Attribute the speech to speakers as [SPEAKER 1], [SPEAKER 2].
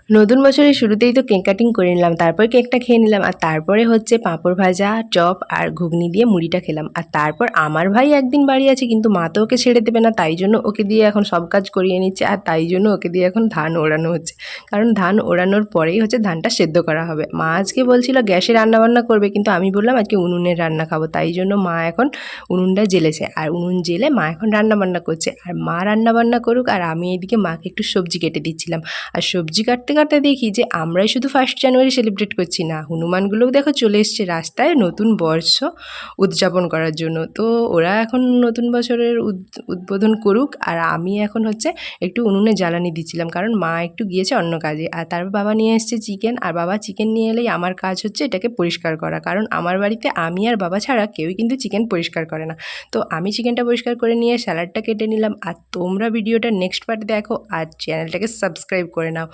[SPEAKER 1] নতুন বছরের শুরুতেই তো কেক কাটিং করে নিলাম, তারপর কেকটা খেয়ে নিলাম, আর তারপরে হচ্ছে পাঁপড় ভাজা, চপ আর ঘুগনি দিয়ে মুড়িটা খেলাম। আর তারপর আমার ভাই একদিন বাড়ি আছে, কিন্তু মা তো ওকে ছেড়ে দেবে না, তাই জন্য ওকে দিয়ে এখন সব কাজ করিয়ে নিচ্ছে। আর তাই জন্য ওকে দিয়ে এখন ধান ওড়ানো হচ্ছে, কারণ ধান ওড়ানোর পরেই হচ্ছে ধানটা সেদ্ধ করা হবে। মা আজকে বলছিল গ্যাসে রান্নাবান্না করবে, কিন্তু আমি বললাম আজকে উনুনের রান্না খাবো, তাই জন্য মা এখন উনুনটা জ্বেলেছে, আর উনুন জ্বেলে মা এখন রান্নাবান্না করছে। আর মা রান্নাবান্না করুক, আর আমি এদিকে মাকে একটু সবজি কেটে দিচ্ছিলাম। আর সবজি কাটতে কাটতে দেখি যে আমরাই শুধু 1 জানুয়ারি সেলিব্রেট করছি না, হনুমানগুলোও দেখো চলে এসছে রাস্তায় নতুন বর্ষ উদযাপন করার জন্য। তো ওরা এখন নতুন বছরের উদ্বোধন করুক, আর আমি এখন হচ্ছে একটু উনুনে জ্বালানি দিচ্ছিলাম, কারণ মা একটু গিয়েছে অন্য কাজে। আর তারপর বাবা নিয়ে এসছে চিকেন, আর বাবা চিকেন নিয়ে এলেই আমার কাজ হচ্ছে এটাকে পরিষ্কার করা, কারণ আমার বাড়িতে আমি আর বাবা ছাড়া কেউই কিন্তু চিকেন পরিষ্কার করে না। তো আমি চিকেনটা পরিষ্কার করে নিয়ে স্যালাডটা কেটে নিলাম। আর তোমরা ভিডিওটা নেক্সট পার্টে দেখো, আর চ্যানেলটাকে সাবস্ক্রাইব করে নাও।